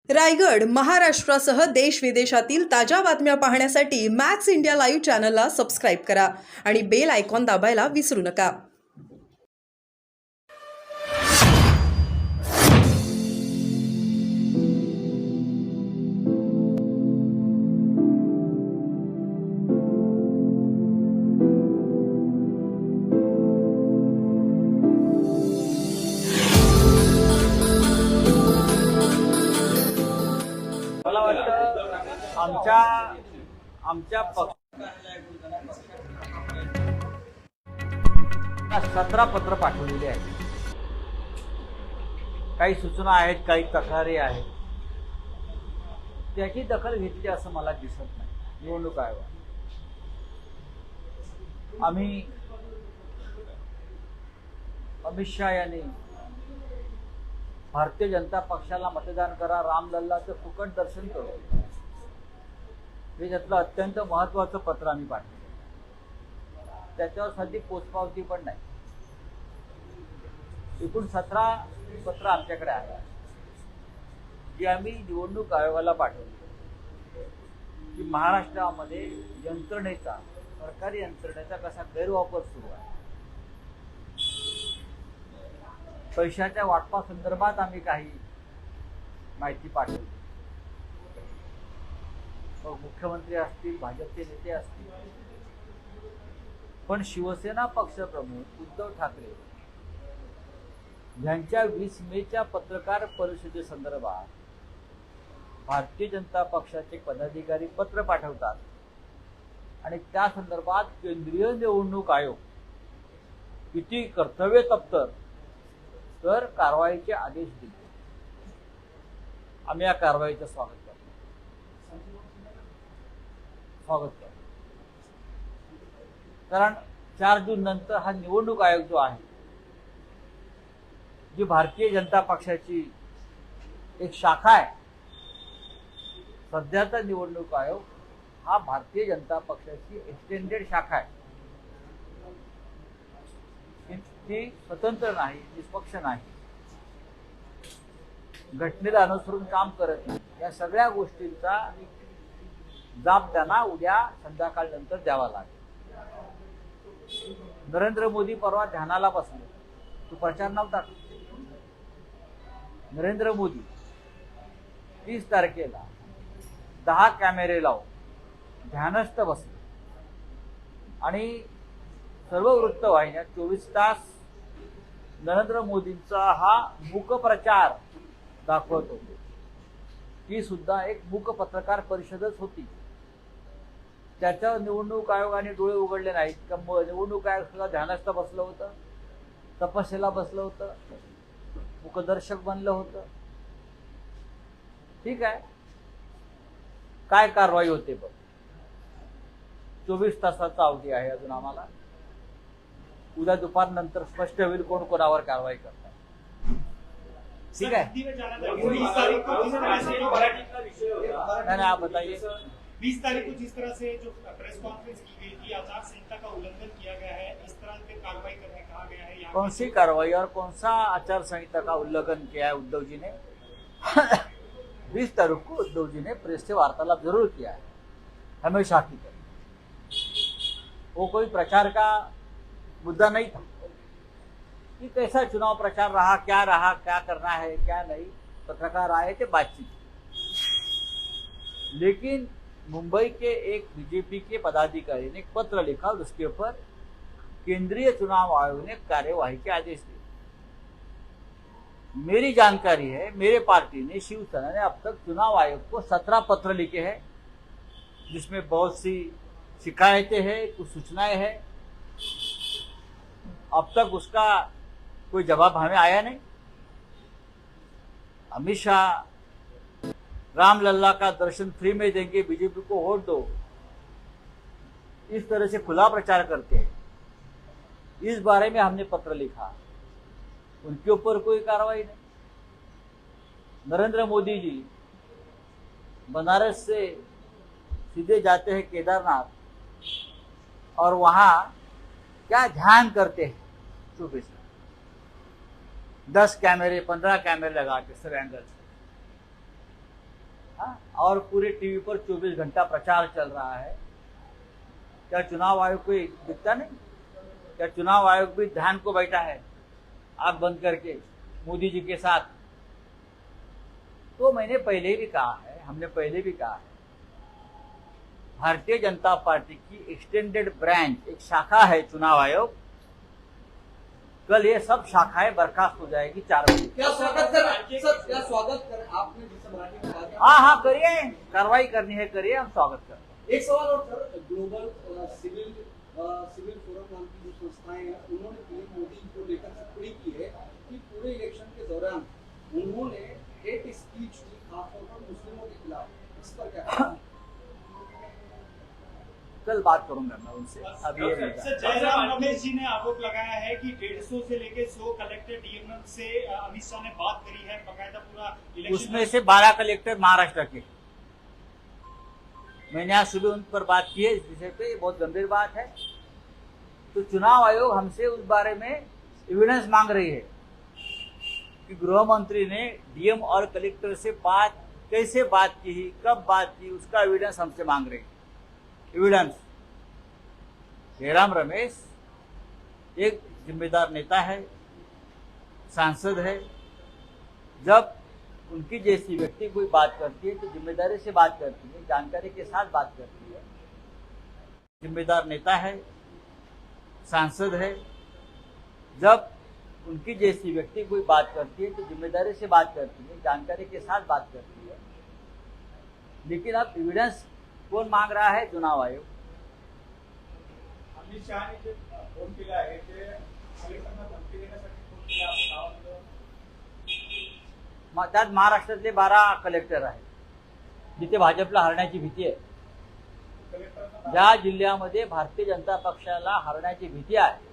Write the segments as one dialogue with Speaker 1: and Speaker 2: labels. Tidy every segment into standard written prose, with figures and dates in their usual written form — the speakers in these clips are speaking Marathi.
Speaker 1: रायगड, महाराष्ट्रासह देश विदेशातील ताज्या बातम्या पाहण्यासाठी मॅक्स इंडिया लाईव्ह चॅनलला सबस्क्राईब करा आणि बेल आयकॉन दाबायला विसरू नका.
Speaker 2: मला वाटतं आमच्या पक्षाला 17 पत्र पाठवलेली आहेत. काही सूचना आहेत, काही तक्रारी आहेत. त्याची दखल घेतली असं मला दिसत नाही. निवडणूक आयोग आम्ही अमित शहा यांनी भारतीय जनता पक्षाला मतदान करा, रामलल्लाचं फुकट दर्शन करू, हे त्यातलं अत्यंत महत्त्वाचं पत्र आम्ही पाठवलं. त्याच्यावर सध्या पोचपावती पण नाही. एकूण 17 पत्र आमच्याकडे आहे, जी आम्ही निवडणूक आयोगाला पाठवली की महाराष्ट्रामध्ये यंत्रणेचा, सरकारी यंत्रणेचा कसा गैरवापर सुरू आहे. पैशाच्या वाटपासंदर्भात आम्ही काही माहिती पाठवली. मग मुख्यमंत्री असतील, भाजपचे नेते असतील, पण शिवसेना पक्षप्रमुख उद्धव ठाकरे यांच्या 20 मेच्या पत्रकार परिषदेसंदर्भात भारतीय जनता पक्षाचे पदाधिकारी पत्र पाठवतात आणि त्या संदर्भात केंद्रीय निवडणूक आयोग किती कर्तव्य तप्तर तर कारवाईचे आदेश दिले. आम्ही या कारवाईचं स्वागत करतो. कारण 4 जून नंतर हा निवडणूक आयोग जो आहे, जी भारतीय जनता पक्षाची एक शाखा आहे, सध्याचा निवडणूक आयोग हा भारतीय जनता पक्षाची एक्सटेंडेड शाखा आहे. ती स्वतंत्र नाही, निष्पक्ष नाही, घटनेला अनुसरून काम करत नाही. या सगळ्या गोष्टींचा जाब त्यांना उद्या संध्याकाळनंतर द्यावा लागेल. नरेंद्र मोदी परवा ध्यानाला बसले. तो प्रचार नव्हता. नरेंद्र मोदी 30 तारखेला 10 कॅमेरे लावून ध्यानस्थ बसले आणि सर्व वृत्तवाहिन्या 24 तास नरेंद्र मोदींचा हा मूक प्रचार दाखवत होते. ती सुद्धा एक मूक पत्रकार परिषदच होती. त्याच्यावर निवडणूक आयोगाने डोळे उघडले नाहीत का? निवडणूक आयोग सुद्धा ध्यानस्थ बसलं होतं, तपस्येला बसलं होतं, मुखदर्शक बनलं होतं. ठीक आहे, काय कारवाई होते बघ. 24 तासाचा अवधी आहे अजून आम्हाला. उद्या दुपारनंतर स्पष्ट होईल कोण कोणावर कारवाई करतात. ठीक है, नहीं आप बताइए.
Speaker 3: 20 तारीख को जिस तरह से जो प्रेस कॉन्फ्रेंस की गई थी, आचार संहिता का उल्लंघन किया गया है, इस तरह पे कार्रवाई करने कहा गया है.
Speaker 2: कौन सी कार्रवाई और कौन सा आचार संहिता का उल्लंघन किया है उद्धव जी ने? 20 तारीख को उद्धव जी ने प्रेस से वार्तालाप जरूर किया है, हमेशा की तरह. वो कोई प्रचार का मुद्दा नहीं था कि कैसा चुनाव प्रचार रहा, क्या करना है, क्या नहीं. पत्रकार आए थे, बातचीत. लेकिन मुंबई के एक बीजेपी के पदाधिकारी ने एक पत्र लिखा और उसके ऊपर केंद्रीय चुनाव आयोग ने कार्यवाही के आदेश दिए. मेरी जानकारी है, मेरे पार्टी ने, शिवसेना ने अब तक चुनाव आयोग को 17 पत्र लिखे हैं, जिसमें बहुत सी शिकायतें हैं, कुछ सूचनाएं हैं. अब तक उसका कोई जवाब हमें आया नहीं. अमित शाह रामलल्ला का दर्शन फ्री में देंगे, बीजेपी को वोट दो, इस तरह से खुला प्रचार करते हैं. इस बारे में हमने पत्र लिखा, उनके ऊपर कोई कार्रवाई नहीं. नरेंद्र मोदी जी बनारस से सीधे जाते हैं केदारनाथ और वहां क्या ध्यान करते हैं. 24 10 कैमरे 15 कैमरे लगा के सब एंगल से हाँ, और पूरे टीवी पर 24 घंटा प्रचार चल रहा है। क्या चुनाव आयोग को दिखता नहीं? क्या चुनाव आयोग भी ध्यान को बैठा है आंख बंद करके मोदी जी के साथ? तो मैंने पहले भी कहा है, हमने पहले भी कहा है, भारतीय जनता पार्टी की एक्सटेंडेड ब्रांच, एक शाखा है चुनाव आयोग, कल ये सब शाखाएं बर्खास्त हो जाएगी 4 बजे।
Speaker 4: क्या स्वागत कर सर, क्या स्वागत कर आपने जिस मराठी में कहा?
Speaker 2: हाँ करिए, कार्रवाई करनी है करिए, हम स्वागत करते हैं।
Speaker 4: एक सवाल और सर, ग्लोबल सिविल फोरम नाम की जो संस्थाएं हैं, उन्होंने पीएम मोदी को लेकर टिप्पणी की है कि पूरे इलेक्शन के दौरान उन्होंने हेट स्पीच की, खासतौर पर मुस्लिमों के खिलाफ। इस पर क्या कहना है?
Speaker 2: कल बात करूंगा मैं उनसे, अभी ये नहीं
Speaker 3: सर, जयराम रमेश जी ने आरोप लगाया है कि 150 से लेकर 100 कलेक्टर डीएम से अमित शाह ने बात करी है, बकायदा पूरा इलेक्शन
Speaker 2: उसमें से 12 कलेक्टर महाराष्ट्र के। मैंने आज सुबह उन पर बात की है इस विषय पे, ये बहुत गंभीर बात है। तो चुनाव आयोग हमसे उस बारे में एविडेंस मांग रही है कि गृह मंत्री ने डीएम और कलेक्टर से कैसे बात की, कब बात की, उसका एविडेंस हमसे मांग रही है। एविडेंस। जयराम रमेश एक जिम्मेदार नेता है, सांसद है। जब उनकी जैसी व्यक्ति कोई बात करती है तो जिम्मेदारी से बात करती है, जानकारी के साथ बात करती है। जिम्मेदार नेता है, सांसद है। जब उनकी जैसी व्यक्ति कोई बात करती है तो जिम्मेदारी से बात करती है, जानकारी के साथ बात करती है। लेकिन अब एविडेंस कौन मांग रहा है? चुनाव आयोग।
Speaker 3: अमित शहाने जे फोन केला आहे ते कलेक्टरना धमकी देण्यासाठी फोन केला आहे गावामध्ये।
Speaker 2: त्यात महाराष्ट्रातले 12 कलेक्टर आहेत जिथे भाजपला हरण्याची भीती आहे। ज्या जिल्ह्यामध्ये भारतीय जनता पक्षाला हरण्याची भीती आहे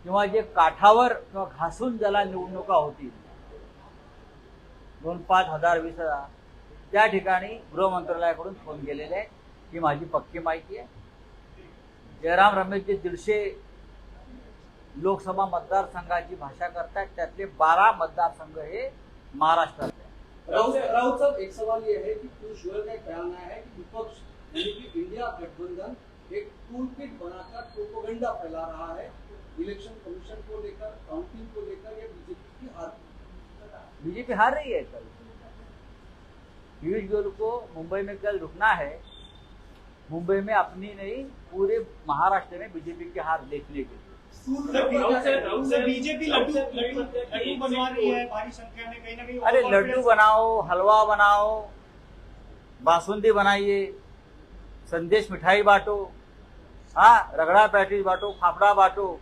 Speaker 2: किंवा जे काठावर किंवा घासून ज्याला निवडणुका होतील 2-5 हजार 20,000, त्या ठिकाणी गृह मंत्रालयाकडून फोन गेलेले आहे। ही माझी पक्की माहिती आहे। जयराम रमेश जे 150 लोकसभा मतदारसंघाची भाषा करतात त्यातले 12 मतदारसंघ हे महाराष्ट्रातले आहेत।
Speaker 4: राउत साहब, एक सवाल ये है कि पीयूष गोयल का एक बयान आया है कि विपक्ष यानी कि इंडिया गठबंधन एक टूल किट बनाकर प्रोपेगेंडा फैला रहा है इलेक्शन कमीशन को लेकर, काउंटिंग को लेकर, या बीजेपी की हार।
Speaker 2: बीजेपी हार रही है। कल पीयूष गोयल को मुंबई में कल रुकना है। मुंबई में अपनी नहीं, पूरे महाराष्ट्र में बीजेपी की हार देखने के लिए।
Speaker 3: सर, बीजेपी लड्डू बनवा रही है भारी संख्या में, कहीं ना कहीं।
Speaker 2: अरे लड्डू बनाओ, हलवा बनाओ, बासुंदी बनाइए, संदेश मिठाई बांटो, हाँ रगड़ा पैटीज बांटो, फाफड़ा बांटो,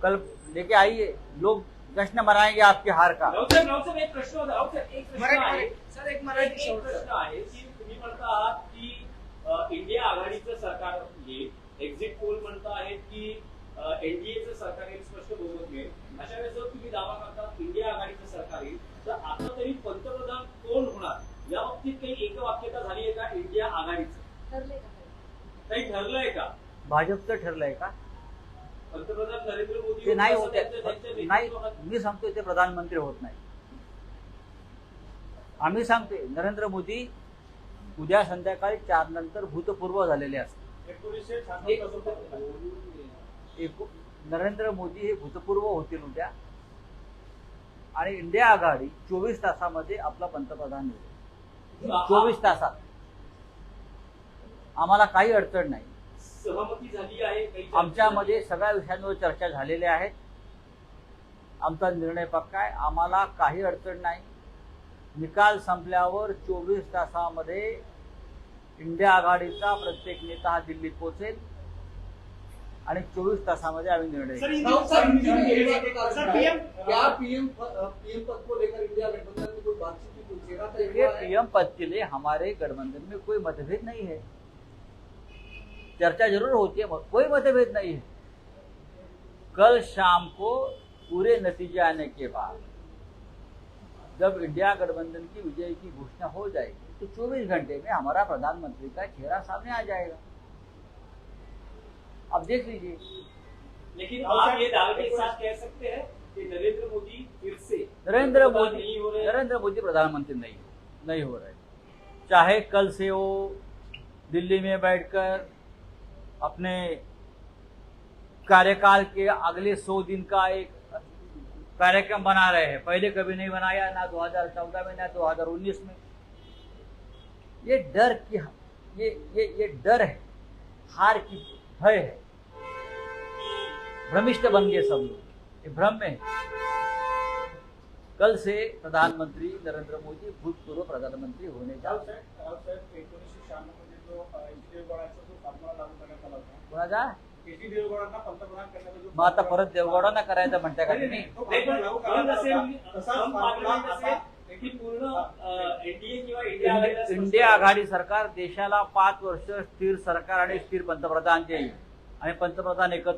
Speaker 2: कल लेके आइए, लोग जश्न मनाएंगे आपकी हार का।
Speaker 5: राऊत साहेब, एक प्रश्न होता। राऊत साहेब, एक प्रश्न आहे सर, एक प्रश्न आहे की तुम्ही म्हणता आहात की इंडिया आघाडीचं सरकार येईल, एक्झिट पोल म्हणता आहेत की एनडीएचं सरकार येईल, स्पष्ट बहुमत मिळेल। अशा वेळेस जर तुम्ही दावा करता इंडिया आघाडीचं सरकार येईल, तर आता तरी पंतप्रधान कोण होणार या बाबतीत काही एकवाक्यता झाली आहे का? इंडिया आघाडीचं काही ठरलंय का?
Speaker 2: भाजपचं ठरलंय का?
Speaker 5: पंतप्रधान नरेंद्र मोदी
Speaker 2: ते नाही होत
Speaker 5: त्यांच्या
Speaker 2: नाही, मी सांगतोय ते प्रधानमंत्री होत नाही। आम्ही सांगतोय नरेंद्र मोदी उद्या संध्याकाळी 4 नंतर भूतपूर्व झालेले असतात। नरेंद्र मोदी हे भूतपूर्व होतील उद्या आणि इंडिया आघाडी 24 तासामध्ये आपला पंतप्रधान होईल। 24 तासात आम्हाला काही अडचण नाही।
Speaker 5: सहमती झाली आहे काही?
Speaker 2: आमच्यामध्ये सगळ्या विषयांवर चर्चा झालेल्या आहेत। आमचा निर्णय पक्का आहे, आम्हाला काही अडचण नाही। निकाल संपल्यावर 24 तासामध्ये इंडिया आघाडीचा प्रत्येक नेता हा दिल्लीत पोहोचेल आणि 24 तासामध्ये आम्ही निर्णय घेऊ।
Speaker 4: राउत साहब, क्या पीएम पद को लेकर इंडिया गठबंधन में कोई बातचीत की कोई चेहरा तय हुआ है?
Speaker 2: पीएम पद के लिए हमारे गठबंधन में कोई मतभेद नहीं है। चर्चा जरूर होती है, कोई मतभेद नहीं है। कल शाम को पूरे नतीजे आने के बाद जब इंडिया गठबंधन की विजय की घोषणा हो जाएगी तो 24 घंटे में हमारा प्रधानमंत्री का चेहरा सामने आ जाएगा। अब देख लीजिए।
Speaker 5: लेकिन आप ये दावे के साथ कह सकते हैं कि नरेंद्र मोदी फिर से
Speaker 2: नरेंद्र
Speaker 5: नहीं हो रहे हैं।
Speaker 2: मोदी प्रधानमंत्री नहीं है। नहीं हो रहे। चाहे कल से वो दिल्ली में बैठकर अपने कार्यकाल के अगले 100 दिन का एक कार्यक्रम बना रहे हैं, पहले कभी नहीं बनाया, ना 2014 में ना 2019 में। ये डर की ये डर है, हार की भय है, भ्रमिष्ठ बन गए सब लोग, ये भ्रम में है। कल से प्रधानमंत्री नरेंद्र मोदी भूतपूर्व प्रधानमंत्री होने जा रहे हैं।
Speaker 3: 1996 मध्ये जो एच.डी. देवेगौडाचा जो फॉर्म्युला लागू करण्यात आला होता,
Speaker 2: कोणाचा?
Speaker 3: एच.डी. देवेगौडांना पंतप्रधान करण्याचा जो
Speaker 2: मग आता परत देवगौडांना करायचं म्हणताय का तुम्ही?
Speaker 3: तो फॉर्म्युला लागू करण्यात आला होता. तसाच फॉर्म्युला आता
Speaker 5: की पूर्ण एनडीए किंवा इंडिया आघाडीला
Speaker 2: इंडिया आघाडी सरकार देशाला 5 वर्ष स्थिर सरकार आणि स्थिर पंतप्रधान देईल आणि पंतप्रधान एकच